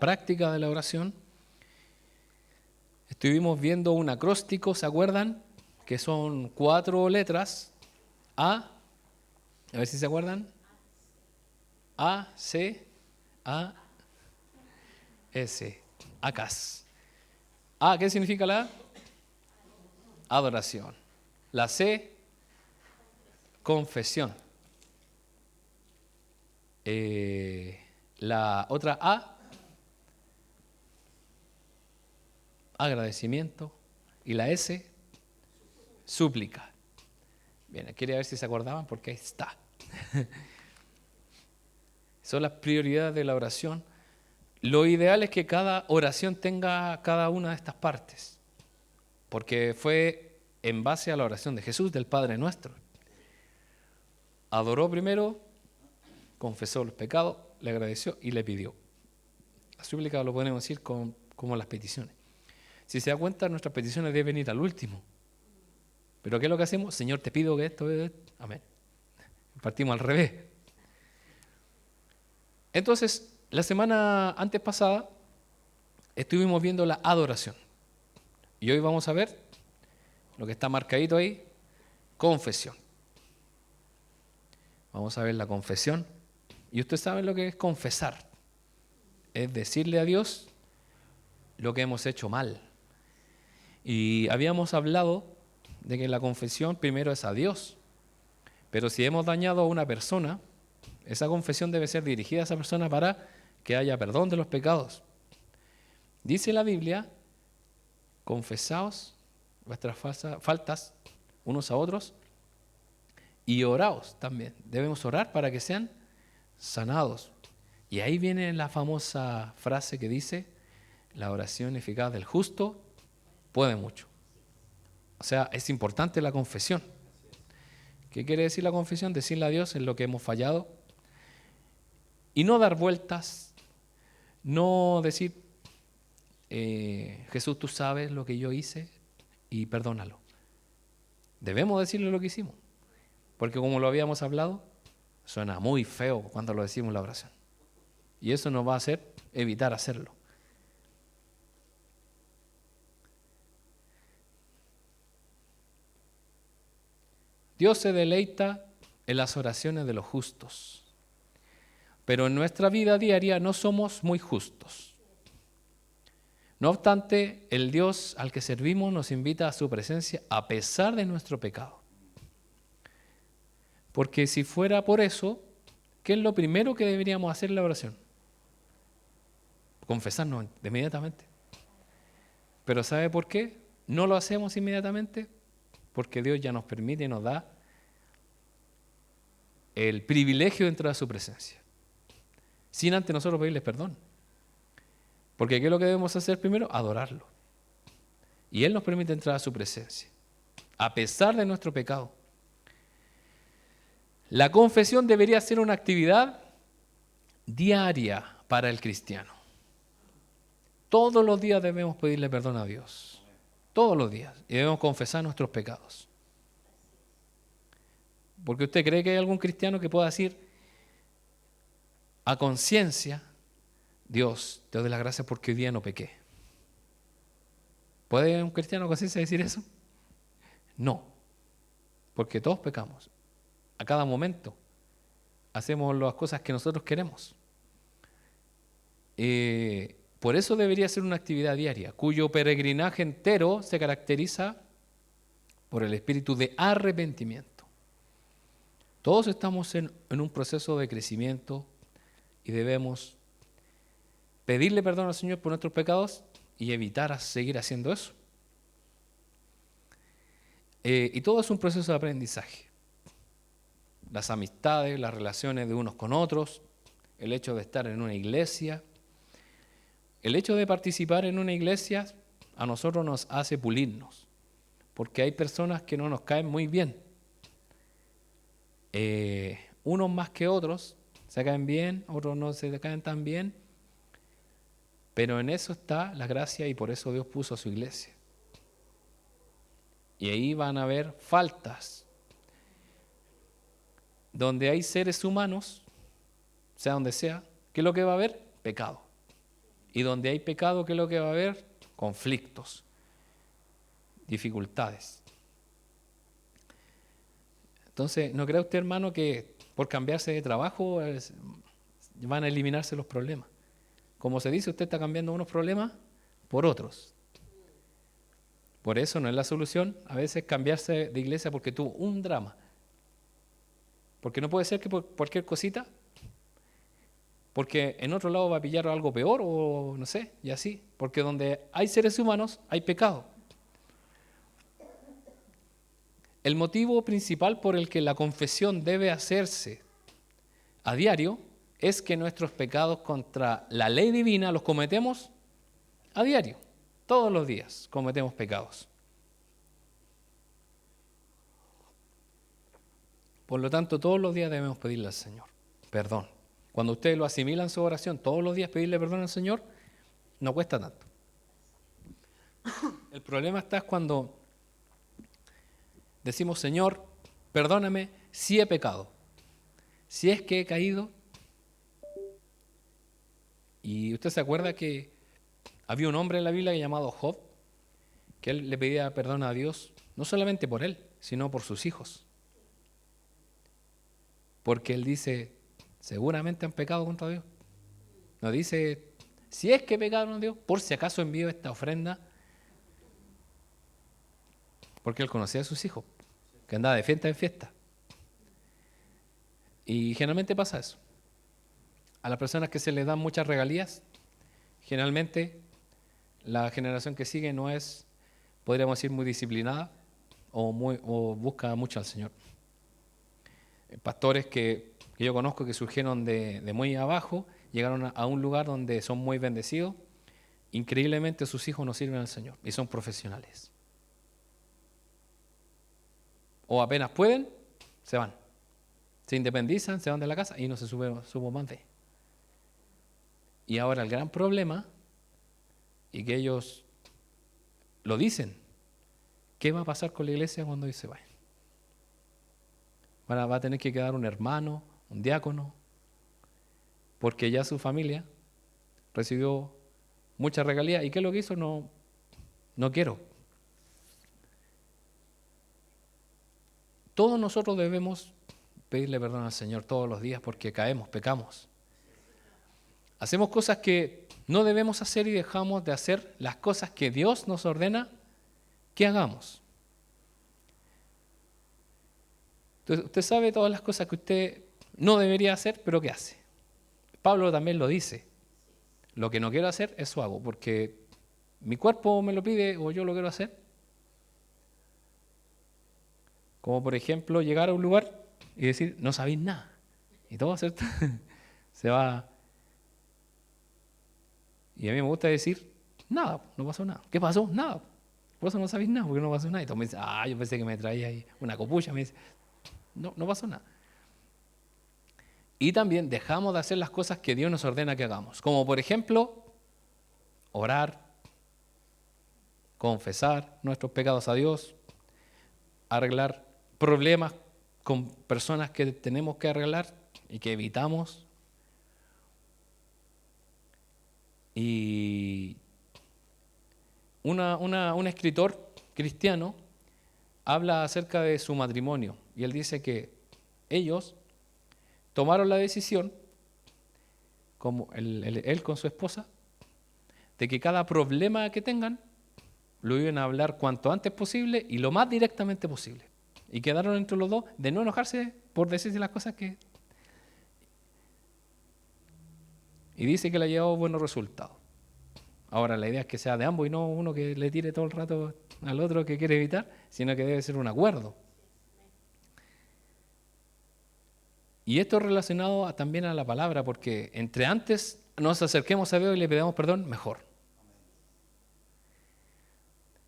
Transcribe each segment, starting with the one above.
práctica de la oración. Estuvimos viendo un acróstico, ¿se acuerdan? Que son 4 letras. A ver si se acuerdan. A, C, A, S. ACAS. A, ¿qué significa la A? Adoración. La C, confesión. La otra A, agradecimiento. Y la S, súplica. Bien, quería ver si se acordaban porque ahí está. Son las prioridades de la oración. Lo ideal es que cada oración tenga cada una de estas partes, porque fue en base a la oración de Jesús, del Padre Nuestro. Adoró primero, confesó los pecados, le agradeció y le pidió. La súplica lo podemos decir como las peticiones. Si se da cuenta, nuestras peticiones deben ir al último. Pero ¿qué es lo que hacemos? Señor, te pido que esto, amén. Partimos al revés. Entonces, la semana antes pasada estuvimos viendo la adoración. Y hoy vamos a ver lo que está marcadito ahí, confesión. Vamos a ver la confesión. Y ustedes saben lo que es confesar. Es decirle a Dios lo que hemos hecho mal. Y habíamos hablado de que la confesión primero es a Dios. Pero si hemos dañado a una persona, esa confesión debe ser dirigida a esa persona para que haya perdón de los pecados. Dice la Biblia, confesaos vuestras faltas unos a otros y oraos también. Debemos orar para que sean sanados. Y ahí viene la famosa frase que dice, la oración eficaz del justo puede mucho. O sea, es importante la confesión. ¿Qué quiere decir la confesión? Decirle a Dios en lo que hemos fallado y no dar vueltas, no decir, Jesús, tú sabes lo que yo hice y perdónalo. Debemos decirle lo que hicimos, porque como lo habíamos hablado, suena muy feo cuando lo decimos en la oración. Y eso nos va a hacer evitar hacerlo. Dios se deleita en las oraciones de los justos, pero en nuestra vida diaria no somos muy justos. No obstante, el Dios al que servimos nos invita a su presencia a pesar de nuestro pecado. Porque si fuera por eso, ¿qué es lo primero que deberíamos hacer en la oración? Confesarnos inmediatamente. Pero ¿sabe por qué no lo hacemos inmediatamente? Porque Dios ya nos permite y nos da el privilegio de entrar a su presencia, sin antes nosotros pedirles perdón. Porque ¿qué es lo que debemos hacer primero? Adorarlo. Y Él nos permite entrar a su presencia, a pesar de nuestro pecado. La confesión debería ser una actividad diaria para el cristiano. Todos los días debemos pedirle perdón a Dios. Todos los días. Y debemos confesar nuestros pecados. Porque usted cree que hay algún cristiano que pueda decir a conciencia, Dios, te doy las gracias porque hoy día no pequé. ¿Puede un cristiano a conciencia decir eso? No. Porque todos pecamos. A cada momento hacemos las cosas que nosotros queremos. Por eso debería ser una actividad diaria, cuyo peregrinaje entero se caracteriza por el espíritu de arrepentimiento. Todos estamos en un proceso de crecimiento y debemos pedirle perdón al Señor por nuestros pecados y evitar seguir haciendo eso. Y todo es un proceso de aprendizaje. Las amistades, las relaciones de unos con otros, el hecho de estar en una iglesia, el hecho de participar en una iglesia a nosotros nos hace pulirnos, porque hay personas que no nos caen muy bien. Unos más que otros se caen bien, otros no se caen tan bien, pero en eso está la gracia y por eso Dios puso a su iglesia. Y ahí van a haber faltas. Donde hay seres humanos, sea donde sea, ¿qué es lo que va a haber? Pecado. Y donde hay pecado, ¿qué es lo que va a haber? Conflictos, dificultades. Entonces, ¿no cree usted, hermano, que por cambiarse de trabajo van a eliminarse los problemas? Como se dice, usted está cambiando unos problemas por otros. Por eso no es la solución a veces cambiarse de iglesia porque tuvo un drama. Porque no puede ser que por cualquier cosita, porque en otro lado va a pillar algo peor o no sé, y así. Porque donde hay seres humanos hay pecado. El motivo principal por el que la confesión debe hacerse a diario es que nuestros pecados contra la ley divina los cometemos a diario. Todos los días cometemos pecados. Por lo tanto, todos los días debemos pedirle al Señor perdón. Cuando ustedes lo asimilan en su oración, todos los días pedirle perdón al Señor, no cuesta tanto. El problema está cuando decimos, Señor, perdóname si he pecado, si es que he caído. Y usted se acuerda que había un hombre en la Biblia llamado Job, que él le pedía perdón a Dios, no solamente por él, sino por sus hijos. Porque él dice, seguramente han pecado contra Dios. No dice, si es que pecaron contra Dios, por si acaso envío esta ofrenda. Porque él conocía a sus hijos, que andaba de fiesta en fiesta. Y generalmente pasa eso. A las personas que se les dan muchas regalías, generalmente la generación que sigue no es, podríamos decir, muy disciplinada o busca mucho al Señor. Pastores que yo conozco que surgieron de muy abajo, llegaron a un lugar donde son muy bendecidos, increíblemente sus hijos no sirven al Señor y son profesionales. O apenas pueden, se van. Se independizan, se van de la casa y no se supo más de. Y ahora el gran problema, y que ellos lo dicen, ¿qué va a pasar con la iglesia cuando ellos se vayan? Va a tener que quedar un hermano, un diácono, porque ya su familia recibió mucha regalía. ¿Y qué es lo que hizo? No quiero. Todos nosotros debemos pedirle perdón al Señor todos los días porque caemos, pecamos. Hacemos cosas que no debemos hacer y dejamos de hacer las cosas que Dios nos ordena que hagamos. Entonces, usted sabe todas las cosas que usted no debería hacer, pero que hace. Pablo también lo dice. Lo que no quiero hacer, eso hago, porque mi cuerpo me lo pide o yo lo quiero hacer. Como por ejemplo, llegar a un lugar y decir, no sabéis nada. Y todo, ¿cierto? Se va. Y a mí me gusta decir, nada, no pasó nada. ¿Qué pasó? Nada. Por eso no sabéis nada, porque no pasó nada. Y todos me dicen, yo pensé que me traía ahí una copucha. Me dice, no pasó nada. Y también dejamos de hacer las cosas que Dios nos ordena que hagamos. Como por ejemplo, orar, confesar nuestros pecados a Dios, arreglar problemas con personas que tenemos que arreglar y que evitamos. Y un escritor cristiano habla acerca de su matrimonio y él dice que ellos tomaron la decisión, como él con su esposa, de que cada problema que tengan lo iban a hablar cuanto antes posible y lo más directamente posible. Y quedaron entre los dos de no enojarse por decirse las cosas que... Y dice que le ha llevado buenos resultados. Ahora la idea es que sea de ambos y no uno que le tire todo el rato al otro que quiere evitar, sino que debe ser un acuerdo. Y esto es relacionado también a la palabra, porque entre antes nos acerquemos a Dios y le pedamos perdón, mejor.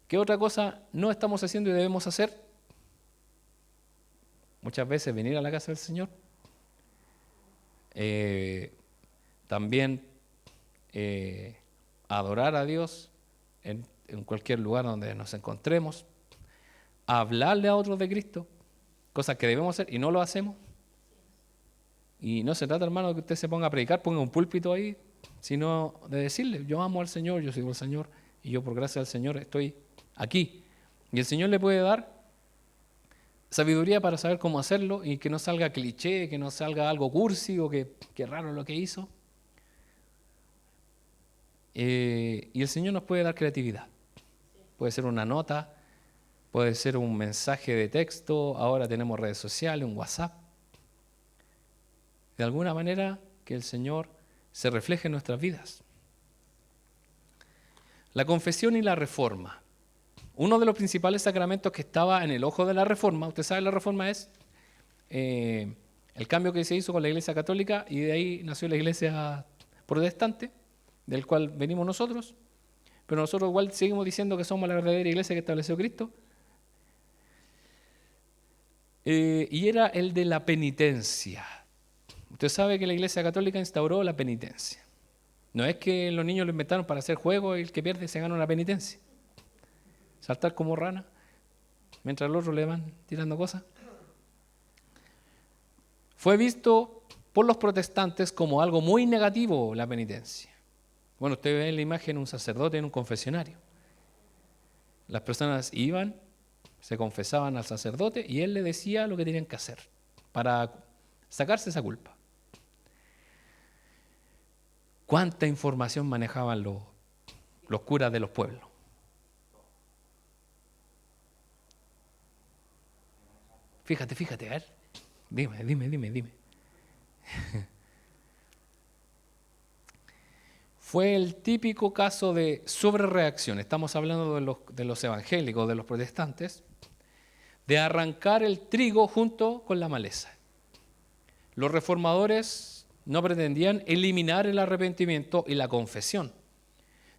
¿Qué otra cosa no estamos haciendo y debemos hacer? Muchas veces venir a la casa del Señor. También adorar a Dios en cualquier lugar donde nos encontremos. Hablarle a otros de Cristo, cosas que debemos hacer y no lo hacemos. Y no se trata, hermano, de que usted se ponga a predicar, ponga un púlpito ahí sino de decirle, yo amo al Señor, yo sigo al Señor, y yo por gracia del Señor estoy aquí. Y el Señor le puede dar sabiduría para saber cómo hacerlo y que no salga cliché, que no salga algo cursi o que raro lo que hizo. Y el Señor nos puede dar creatividad. Puede ser una nota, puede ser un mensaje de texto, ahora tenemos redes sociales, un WhatsApp. De alguna manera que el Señor se refleje en nuestras vidas. La confesión y la reforma. Uno de los principales sacramentos que estaba en el ojo de la reforma, usted sabe, la reforma es el cambio que se hizo con la Iglesia Católica y de ahí nació la Iglesia Protestante, del cual venimos nosotros, pero nosotros igual seguimos diciendo que somos la verdadera Iglesia que estableció Cristo. Y era el de la penitencia. Usted sabe que la Iglesia Católica instauró la penitencia. No es que los niños lo inventaron para hacer juegos y el que pierde se gana una penitencia. Saltar como rana, mientras los otros le van tirando cosas. Fue visto por los protestantes como algo muy negativo la penitencia. Bueno, usted ve en la imagen un sacerdote en un confesionario. Las personas iban, se confesaban al sacerdote y él le decía lo que tenían que hacer para sacarse esa culpa. ¿Cuánta información manejaban los curas de los pueblos? Fíjate, a ver. Dime. Fue el típico caso de sobrereacción. Estamos hablando de los evangélicos, de los protestantes, de arrancar el trigo junto con la maleza. Los reformadores no pretendían eliminar el arrepentimiento y la confesión,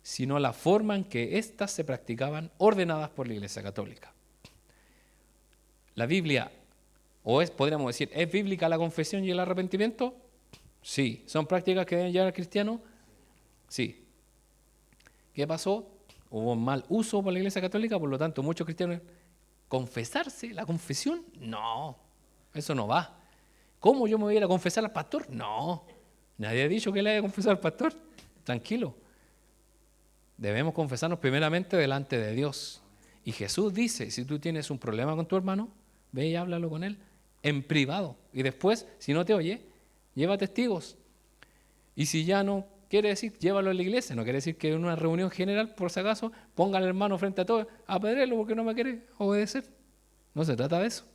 sino la forma en que éstas se practicaban ordenadas por la Iglesia Católica. La Biblia, podríamos decir, ¿es bíblica la confesión y el arrepentimiento? Sí. ¿Son prácticas que deben llevar al cristiano? Sí. ¿Qué pasó? Hubo un mal uso por la Iglesia Católica, por lo tanto muchos cristianos, ¿confesarse? ¿La confesión? No, eso no va. ¿Cómo yo me voy a ir a confesar al pastor? No, nadie ha dicho que le haya confesado al pastor. Tranquilo. Debemos confesarnos primeramente delante de Dios. Y Jesús dice, si tú tienes un problema con tu hermano, ve y háblalo con él en privado. Y después, si no te oye, lleva testigos. Y si ya no quiere decir, llévalo a la iglesia. No quiere decir que en una reunión general, por si acaso, ponga al hermano frente a todos, apedréelo porque no me quiere obedecer. No se trata de eso.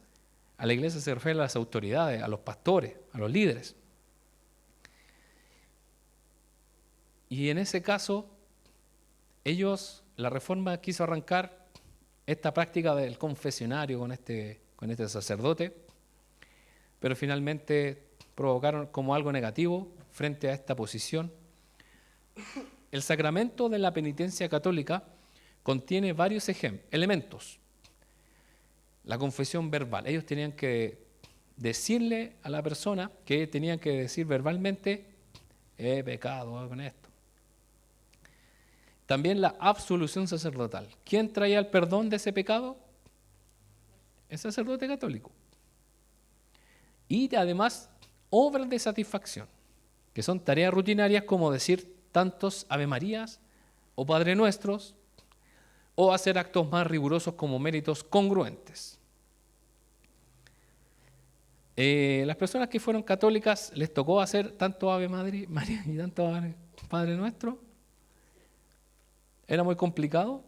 A la iglesia se refiere a las autoridades, a los pastores, a los líderes. Y en ese caso, la reforma quiso arrancar esta práctica del confesionario con este sacerdote, pero finalmente provocaron como algo negativo frente a esta posición. El sacramento de la penitencia católica contiene varios elementos. La confesión verbal. Ellos tenían que decirle a la persona que tenían que decir verbalmente, he pecado con esto. También la absolución sacerdotal. ¿Quién traía el perdón de ese pecado? El sacerdote católico. Y además, obras de satisfacción, que son tareas rutinarias como decir tantos Ave Marías o Padre Nuestros, o hacer actos más rigurosos como méritos congruentes. Las personas que fueron católicas les tocó hacer tanto Ave María y tanto Padre Nuestro. ¿Era muy complicado?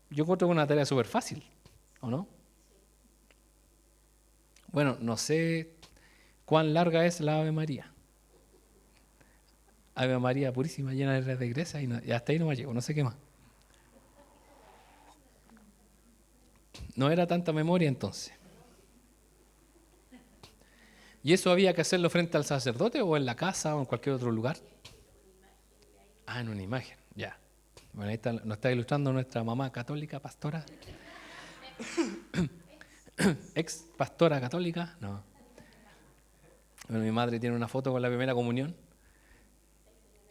Yo encuentro que una tarea súper fácil, ¿o no? Bueno, no sé cuán larga es la Ave María. Ave María purísima, llena de gracia, y hasta ahí no me llego, no sé qué más. No era tanta memoria entonces. ¿Y eso había que hacerlo frente al sacerdote o en la casa o en cualquier otro lugar? Ah, en una imagen, ya. Bueno, ahí nos está ilustrando nuestra mamá católica, pastora. Ex pastora católica, no. Bueno, mi madre tiene una foto con la primera comunión.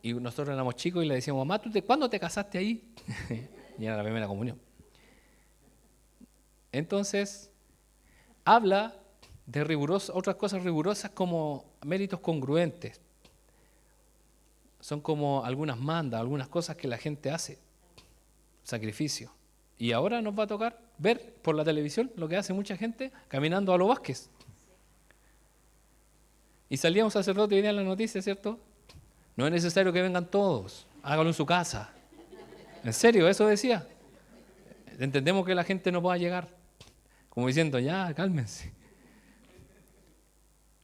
Y nosotros éramos chicos y le decíamos, mamá, ¿cuándo te casaste ahí? Y era la primera comunión. Entonces, habla de otras cosas rigurosas como méritos congruentes. son como algunas mandas, algunas cosas que la gente hace, sacrificio. Y ahora nos va a tocar ver por la televisión lo que hace mucha gente caminando a los Vázquez. Y salía un sacerdote hoy día en la noticia, ¿cierto? No es necesario que vengan todos, hágalo en su casa. En serio, eso decía. Entendemos que la gente no pueda llegar, como diciendo, ya, cálmense.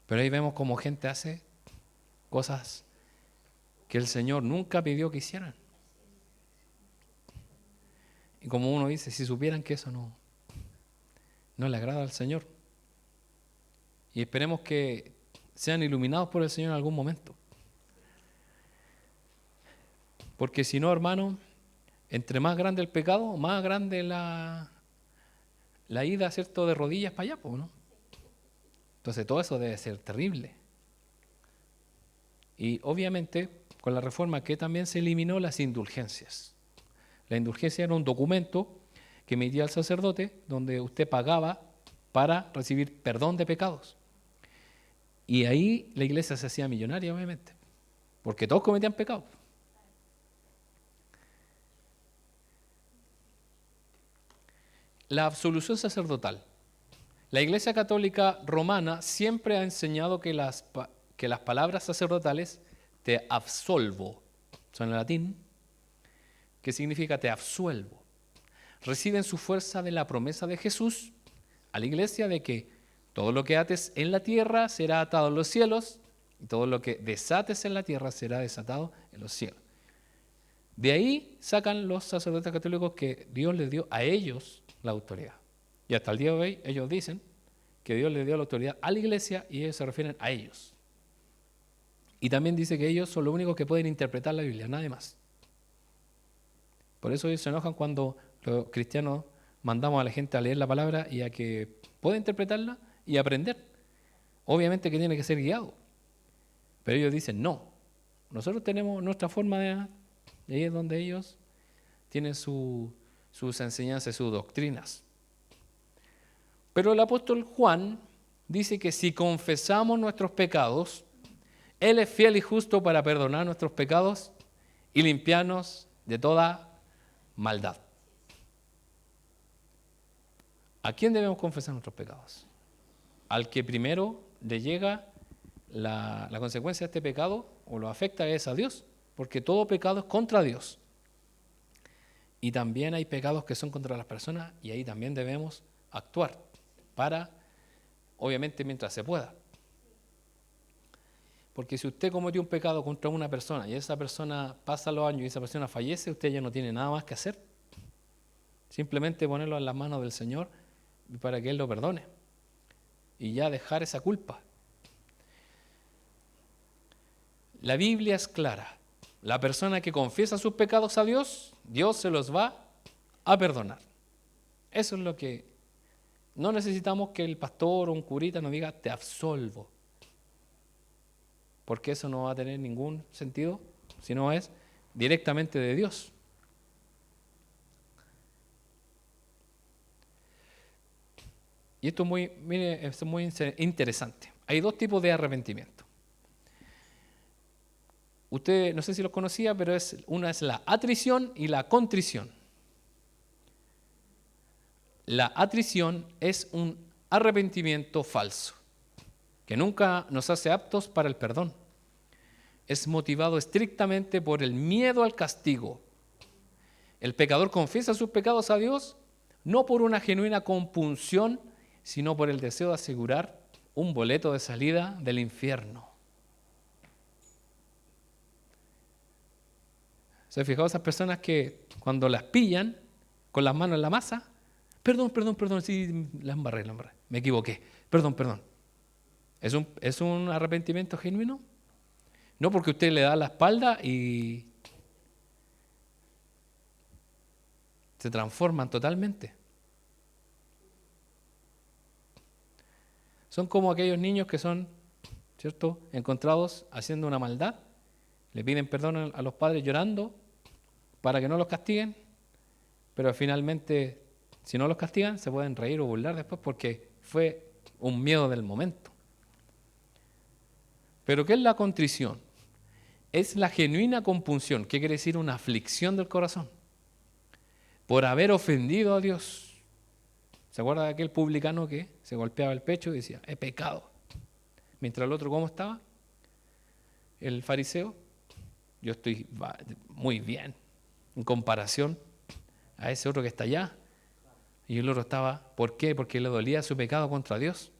Pero ahí vemos cómo gente hace cosas que el Señor nunca pidió que hicieran. Y como uno dice, si supieran que eso no le agrada al Señor. Y esperemos que sean iluminados por el Señor en algún momento. Porque si no, hermano, entre más grande el pecado, más grande la ida, ¿cierto?, de rodillas para allá, ¿no? Entonces todo eso debe ser terrible. Y obviamente con la reforma que también se eliminó las indulgencias. La indulgencia era un documento que emitía el sacerdote donde usted pagaba para recibir perdón de pecados. Y ahí la iglesia se hacía millonaria, obviamente, porque todos cometían pecados. La absolución sacerdotal. La Iglesia Católica Romana siempre ha enseñado que las palabras sacerdotales, te absolvo, son en latín, que significa te absuelvo, reciben su fuerza de la promesa de Jesús a la Iglesia de que todo lo que ates en la tierra será atado en los cielos y todo lo que desates en la tierra será desatado en los cielos. De ahí sacan los sacerdotes católicos que Dios les dio a ellos la autoridad. Y hasta el día de hoy ellos dicen que Dios les dio la autoridad a la iglesia y ellos se refieren a ellos. Y también dice que ellos son los únicos que pueden interpretar la Biblia, nadie más. Por eso ellos se enojan cuando los cristianos mandamos a la gente a leer la palabra y a que pueda interpretarla y aprender. Obviamente que tiene que ser guiado. Pero ellos dicen no. Nosotros tenemos nuestra forma de... Y ahí es donde ellos tienen sus enseñanzas, sus doctrinas. Pero el apóstol Juan dice que si confesamos nuestros pecados, Él es fiel y justo para perdonar nuestros pecados y limpiarnos de toda maldad. ¿A quién debemos confesar nuestros pecados? Al que primero le llega la consecuencia de este pecado o lo afecta es a Dios, porque todo pecado es contra Dios. Y también hay pecados que son contra las personas y ahí también debemos actuar para, obviamente, mientras se pueda. Porque si usted cometió un pecado contra una persona y esa persona pasa los años y esa persona fallece, usted ya no tiene nada más que hacer. Simplemente ponerlo en las manos del Señor para que Él lo perdone y ya dejar esa culpa. La Biblia es clara. La persona que confiesa sus pecados a Dios, Dios se los va a perdonar. Eso es lo que... No necesitamos que el pastor o un curita nos diga, te absolvo. Porque eso no va a tener ningún sentido, sino es directamente de Dios. Y esto es muy interesante. Hay dos tipos de arrepentimiento. Usted, no sé si los conocía, pero una es la atrición y la contrición. La atrición es un arrepentimiento falso, que nunca nos hace aptos para el perdón. Es motivado estrictamente por el miedo al castigo. El pecador confiesa sus pecados a Dios no por una genuina compunción, sino por el deseo de asegurar un boleto de salida del infierno. ¿Se han fijado esas personas que cuando las pillan con las manos en la masa? Perdón, sí, la embarré, me equivoqué. Perdón. ¿Es un arrepentimiento genuino? No, porque usted le da la espalda y se transforman totalmente. Son como aquellos niños que son, ¿cierto?, encontrados haciendo una maldad. Le piden perdón a los padres llorando para que no los castiguen, pero finalmente, si no los castigan, se pueden reír o burlar después porque fue un miedo del momento. Pero ¿qué es la contrición? es la genuina compunción. ¿Qué quiere decir? Una aflicción del corazón por haber ofendido a Dios. ¿Se acuerda de aquel publicano que se golpeaba el pecho y decía, he pecado? Mientras el otro, ¿cómo estaba? El fariseo, yo estoy muy bien en comparación a ese otro que está allá. Y el otro estaba, ¿por qué? Porque le dolía su pecado contra Dios.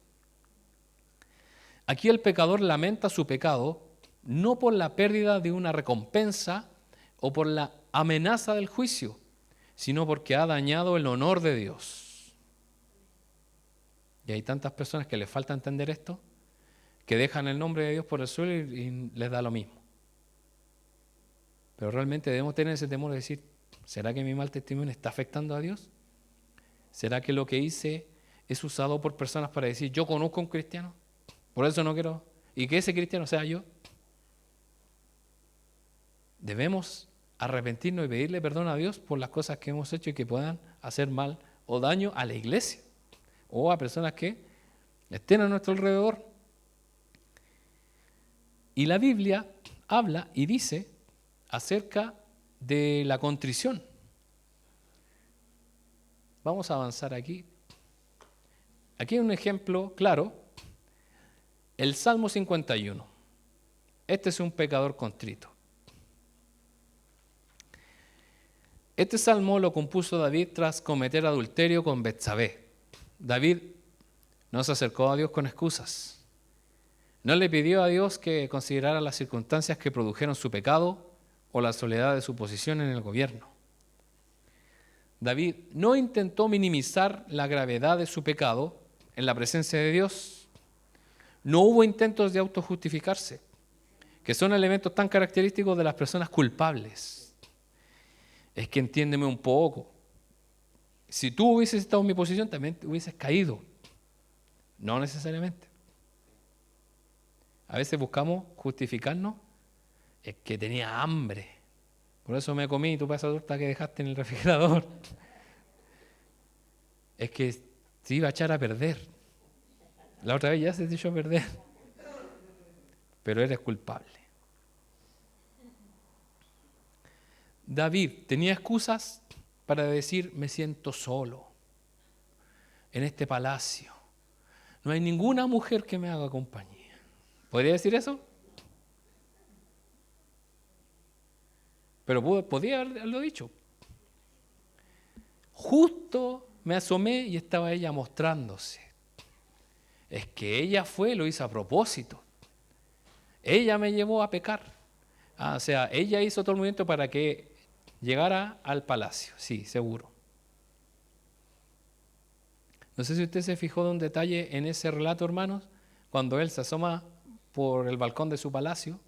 Aquí el pecador lamenta su pecado no por la pérdida de una recompensa o por la amenaza del juicio, sino porque ha dañado el honor de Dios. Y hay tantas personas que les falta entender esto, que dejan el nombre de Dios por el suelo y les da lo mismo. Pero realmente debemos tener ese temor de decir, ¿será que mi mal testimonio está afectando a Dios? ¿Será que lo que hice es usado por personas para decir, yo conozco a un cristiano, por eso no quiero, y que ese cristiano sea yo? Debemos arrepentirnos y pedirle perdón a Dios por las cosas que hemos hecho y que puedan hacer mal o daño a la iglesia o a personas que estén a nuestro alrededor. Y la Biblia habla y dice acerca de la contrición. Vamos a avanzar aquí. Aquí hay un ejemplo claro. El Salmo 51. Este es un pecador contrito. Este salmo lo compuso David tras cometer adulterio con Betsabé. David no se acercó a Dios con excusas. No le pidió a Dios que considerara las circunstancias que produjeron su pecado o la soledad de su posición en el gobierno. David no intentó minimizar la gravedad de su pecado en la presencia de Dios. No hubo intentos de autojustificarse, que son elementos tan característicos de las personas culpables. Es que entiéndeme un poco. Si tú hubieses estado en mi posición, también te hubieses caído. No necesariamente. A veces buscamos justificarnos. Es que tenía hambre. Por eso me comí tu pedazo de torta que dejaste en el refrigerador. Es que se iba a echar a perder. La otra vez ya se te echó a perder. Pero eres culpable. David tenía excusas para decir, me siento solo en este palacio. No hay ninguna mujer que me haga compañía. ¿Podría decir eso? Pero podía haberlo dicho. Justo me asomé y estaba ella mostrándose. Es que ella lo hizo a propósito. Ella me llevó a pecar. O sea, ella hizo todo el movimiento para que llegara al palacio. Sí, seguro. No sé si usted se fijó de un detalle en ese relato, hermanos, cuando él se asoma por el balcón de su palacio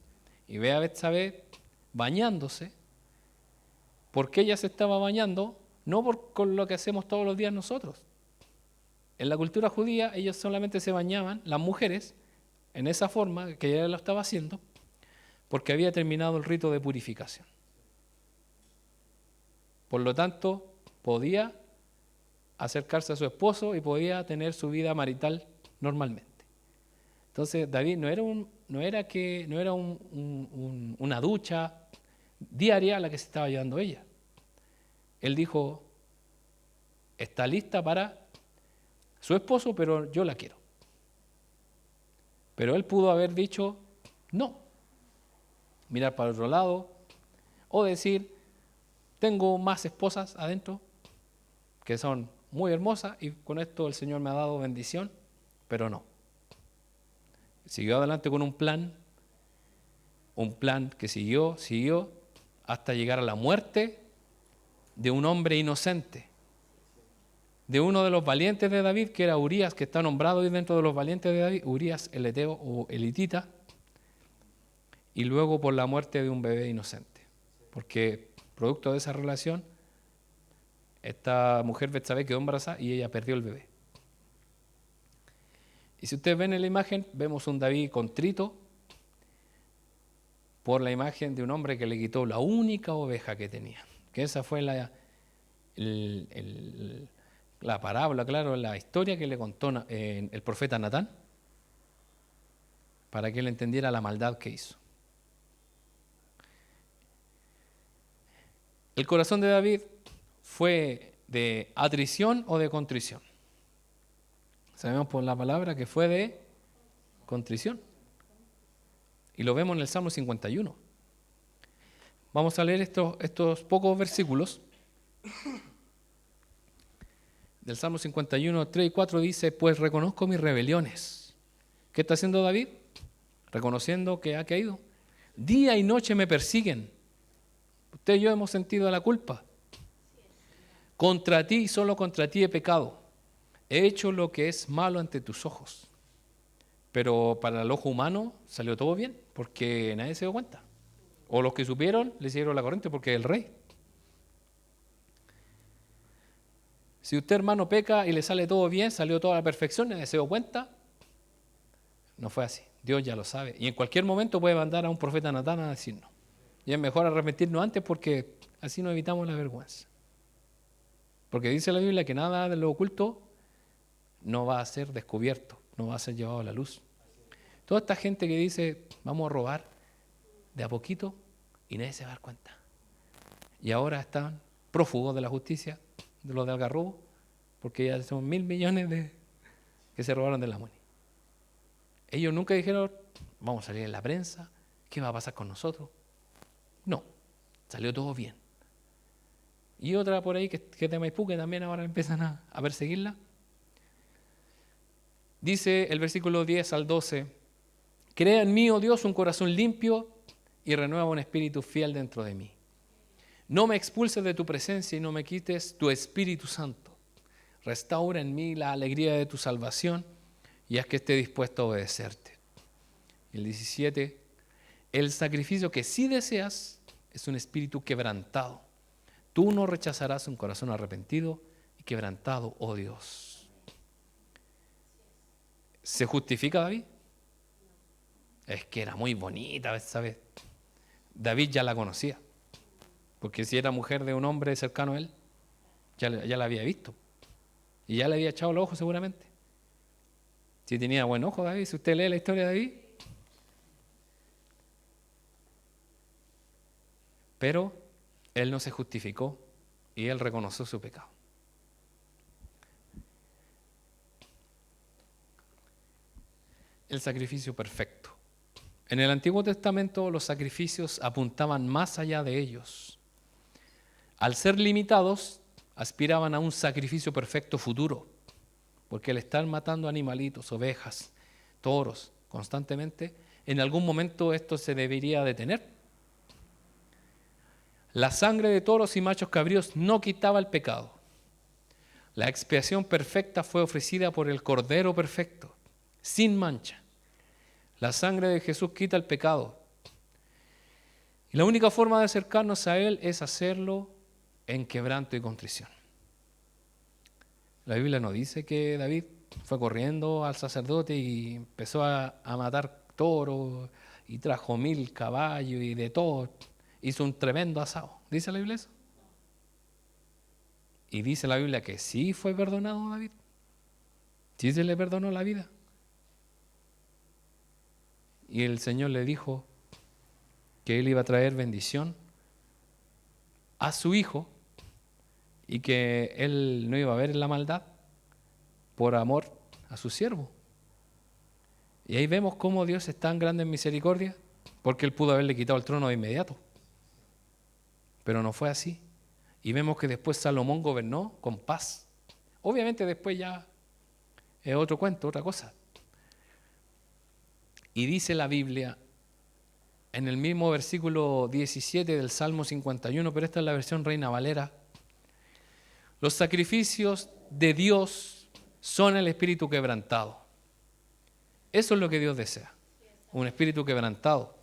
y ve a Betsabé bañándose. ¿Por qué ella se estaba bañando? No con lo que hacemos todos los días nosotros. En la cultura judía ellos solamente se bañaban, las mujeres, en esa forma que ella lo estaba haciendo, porque había terminado el rito de purificación. Por lo tanto, podía acercarse a su esposo y podía tener su vida marital normalmente. Entonces, David no era una ducha diaria a la que se estaba llevando ella. Él dijo, está lista para su esposo, pero yo la quiero. Pero él pudo haber dicho, no, mirar para otro lado, o decir, tengo más esposas adentro que son muy hermosas y con esto el Señor me ha dado bendición, pero no. Siguió adelante con un plan que siguió hasta llegar a la muerte de un hombre inocente, de uno de los valientes de David, que era Urías, que está nombrado ahí dentro de los valientes de David, Urías el eteo o el hitita, y luego por la muerte de un bebé inocente, porque producto de esa relación, esta mujer Betsabé quedó embarazada y ella perdió el bebé. Y si ustedes ven en la imagen, vemos un David contrito por la imagen de un hombre que le quitó la única oveja que tenía. Que esa fue la parábola, claro, la historia que le contó el profeta Natán, para que él entendiera la maldad que hizo. ¿El corazón de David fue de atrición o de contrición? Sabemos por la palabra que fue de contrición. Y lo vemos en el Salmo 51. Vamos a leer estos pocos versículos. Del Salmo 51, 3 y 4 dice: pues reconozco mis rebeliones. ¿Qué está haciendo David? Reconociendo que ha caído. Día y noche me persiguen. Usted y yo hemos sentido la culpa. Contra ti, solo contra ti he pecado. He hecho lo que es malo ante tus ojos. Pero para el ojo humano salió todo bien, porque nadie se dio cuenta. O los que supieron le siguieron la corriente porque es el rey. Si usted, hermano, peca y le sale todo bien, salió toda la perfección, nadie se dio cuenta, no fue así. Dios ya lo sabe. Y en cualquier momento puede mandar a un profeta Natán a decirnos. Y es mejor arrepentirnos antes porque así nos evitamos la vergüenza. Porque dice la Biblia que nada de lo oculto no va a ser descubierto, no va a ser llevado a la luz. Toda esta gente que dice, vamos a robar de a poquito y nadie se va a dar cuenta. Y ahora están prófugos de la justicia, de los de Algarrobo, porque ya son 1.000 millones que se robaron de la money. Ellos nunca dijeron, vamos a salir en la prensa, ¿qué va a pasar con nosotros? No, salió todo bien. Y otra por ahí que es de Maipú, que también ahora empiezan a perseguirla. Dice el versículo 10 al 12, crea en mí, oh Dios, un corazón limpio y renueva un espíritu fiel dentro de mí. No me expulses de tu presencia y no me quites tu Espíritu Santo. Restaura en mí la alegría de tu salvación y haz que esté dispuesto a obedecerte. El 17, el sacrificio que sí deseas es un espíritu quebrantado. Tú no rechazarás un corazón arrepentido y quebrantado, oh Dios. ¿Se justifica David? Es que era muy bonita, ¿sabes? David ya la conocía, porque si era mujer de un hombre cercano a él, ya la había visto y ya le había echado los ojos seguramente. Si tenía buen ojo David, si usted lee la historia de David. Pero él no se justificó y él reconoció su pecado. El sacrificio perfecto. En el Antiguo Testamento los sacrificios apuntaban más allá de ellos. Al ser limitados, aspiraban a un sacrificio perfecto futuro, porque al estar matando animalitos, ovejas, toros constantemente, en algún momento esto se debería detener. La sangre de toros y machos cabríos no quitaba el pecado. La expiación perfecta fue ofrecida por el Cordero perfecto, sin mancha. La sangre de Jesús quita el pecado. Y la única forma de acercarnos a Él es hacerlo en quebranto y contrición. La Biblia nos dice que David fue corriendo al sacerdote y empezó a matar toros y trajo 1.000 caballos y de todo. Hizo un tremendo asado. ¿Dice la Biblia eso? Y dice la Biblia que sí fue perdonado David. Sí se le perdonó la vida. Y el Señor le dijo que Él iba a traer bendición a su hijo y que Él no iba a ver la maldad por amor a su siervo. Y ahí vemos cómo Dios es tan grande en misericordia, porque Él pudo haberle quitado el trono de inmediato. Pero no fue así. Y vemos que después Salomón gobernó con paz. Obviamente después ya es otro cuento, otra cosa. Y dice la Biblia en el mismo versículo 17 del Salmo 51, pero esta es la versión Reina Valera: los sacrificios de Dios son el espíritu quebrantado. Eso es lo que Dios desea, un espíritu quebrantado.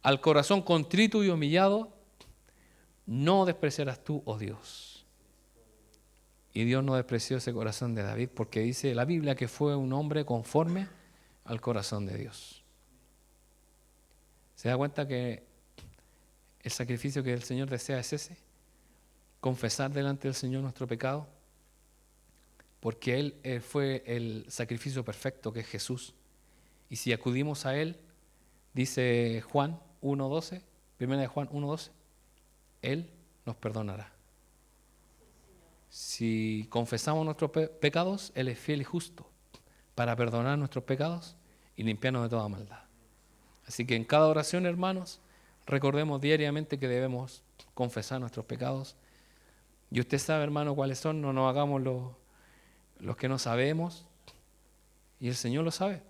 Al corazón contrito y humillado no despreciarás tú, oh Dios. Y Dios no despreció ese corazón de David, porque dice la Biblia que fue un hombre conforme al corazón de Dios. ¿Se da cuenta que el sacrificio que el Señor desea es ese? Confesar delante del Señor nuestro pecado, porque Él fue el sacrificio perfecto, que es Jesús. Y si acudimos a Él, dice Juan 1.12, 1 de Juan 1.12, Él nos perdonará. Si confesamos nuestros pecados, Él es fiel y justo para perdonar nuestros pecados y limpiarnos de toda maldad. Así que en cada oración, hermanos, recordemos diariamente que debemos confesar nuestros pecados. Y usted sabe, hermano, cuáles son, no nos hagamos los que no sabemos. Y el Señor lo sabe.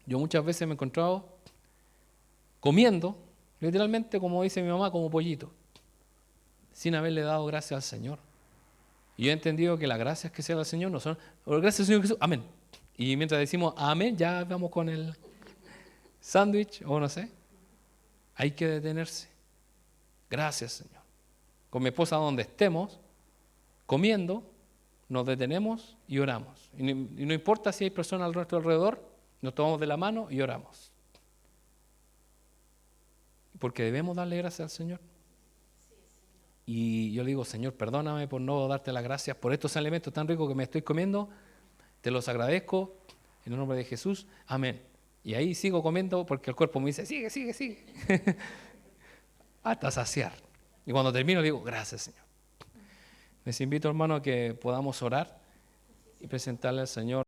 Yo muchas veces me he encontrado comiendo, literalmente, como dice mi mamá, como pollito, sin haberle dado gracias al Señor. Y yo he entendido que las gracias que sea al Señor no son, gracias al Señor Jesús, amén. Y mientras decimos amén, ya vamos con el sándwich o no sé. Hay que detenerse. Gracias, Señor. Con mi esposa, donde estemos, comiendo, nos detenemos y oramos. Y no importa si hay personas a nuestro alrededor, nos tomamos de la mano y oramos. Porque debemos darle gracias al Señor. Y yo le digo, Señor, perdóname por no darte las gracias por estos alimentos tan ricos que me estoy comiendo. Te los agradezco en el nombre de Jesús. Amén. Y ahí sigo comiendo porque el cuerpo me dice, sigue, sigue, sigue. Hasta saciar. Y cuando termino le digo, gracias, Señor. Les invito, hermano, a que podamos orar y presentarle al Señor